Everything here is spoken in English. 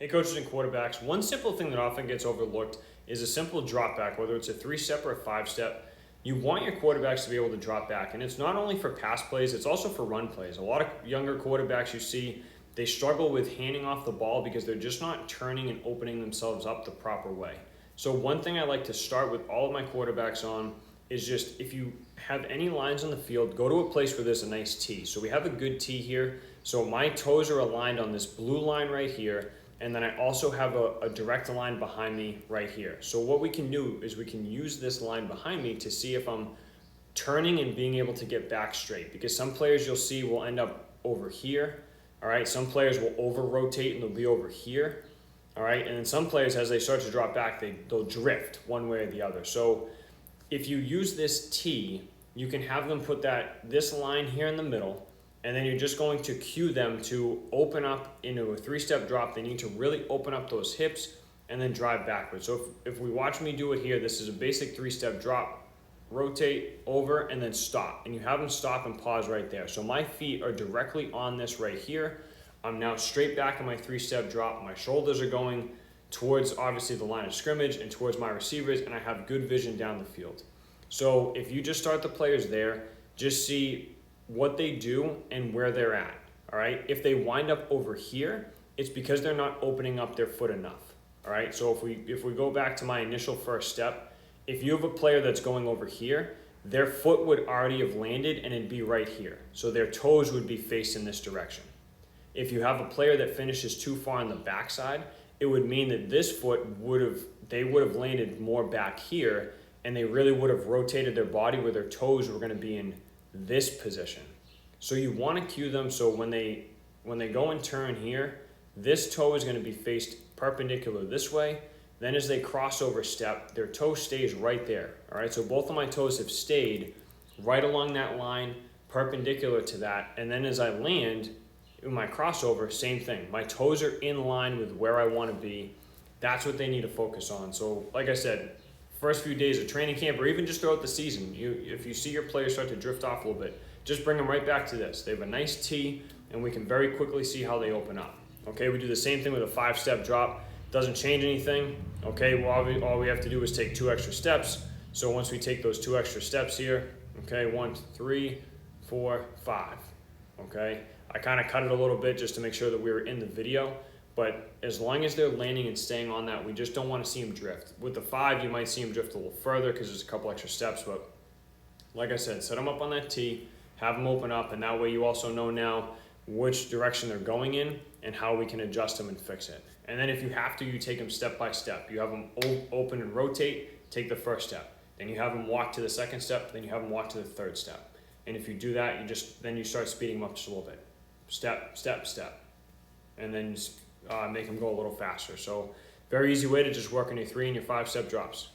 Hey coaches and quarterbacks, one simple thing that often gets overlooked is a simple drop back, whether it's a 3-step or a 5-step. You want your quarterbacks to be able to drop back, and it's not only for pass plays, it's also for run plays. A lot of younger quarterbacks you see, they struggle with handing off the ball because they're just not turning and opening themselves up the proper way. So one thing I like to start with all of my quarterbacks on is just, if you have any lines on the field, go to a place where there's a nice tee. So we have a good tee here. So my toes are aligned on this blue line right here. And then I also have a direct line behind me right here. So what we can do is we can use this line behind me to see if I'm turning and being able to get back straight. Because some players you'll see will end up over here. All right, some players will over rotate and they'll be over here. All right, and then some players, as they start to drop back, they'll drift one way or the other. So if you use this T, you can have them put this line here in the middle, and then you're just going to cue them to open up into a 3-step drop. They need to really open up those hips and then drive backwards. So if we watch me do it here, this is a basic 3-step drop, rotate over, and then stop. And you have them stop and pause right there. So my feet are directly on this right here. I'm now straight back in my 3-step drop. My shoulders are going towards, obviously, the line of scrimmage and towards my receivers, and I have good vision down the field. So if you just start the players there, just see what they do and where they're at. All right, if they wind up over here, it's because they're not opening up their foot enough. All right, so if we go back to my initial first step, if you have a player that's going over here, their foot would already have landed and it'd be right here, so their toes would be faced in this direction. If you have a player that finishes too far on the backside, it would mean that this foot would have landed more back here, and they really would have rotated their body where their toes were going to be in this position. So you want to cue them so when they go and turn here, this toe is going to be faced perpendicular this way. Then as they cross over step, their toe stays right there. All right, so both of my toes have stayed right along that line, perpendicular to that. And then as I land in my crossover, same thing. My toes are in line with where I want to be. That's what they need to focus on. So like I said, first few days of training camp, or even just throughout the season, if you see your players start to drift off a little bit, just bring them right back to this. They have a nice tee, and we can very quickly see how they open up. Okay, we do the same thing with a 5-step drop. Doesn't change anything. Okay, well, all we have to do is take 2 extra steps. So once we take those 2 extra steps here, okay, 1, 2, 3, 4, 5. Okay, I kind of cut it a little bit just to make sure that we were in the video. But as long as they're landing and staying on that, we just don't want to see them drift. With the 5, you might see them drift a little further because there's a couple extra steps. But like I said, set them up on that tee, have them open up, and that way you also know now which direction they're going in and how we can adjust them and fix it. And then if you have to, you take them step by step. You have them open and rotate, take the first step. Then you have them walk to the second step, then you have them walk to the third step. And if you do that, then you start speeding them up just a little bit. Step, step, step. And then make them go a little faster. So very easy way to just work on your 3 and your 5-step drops.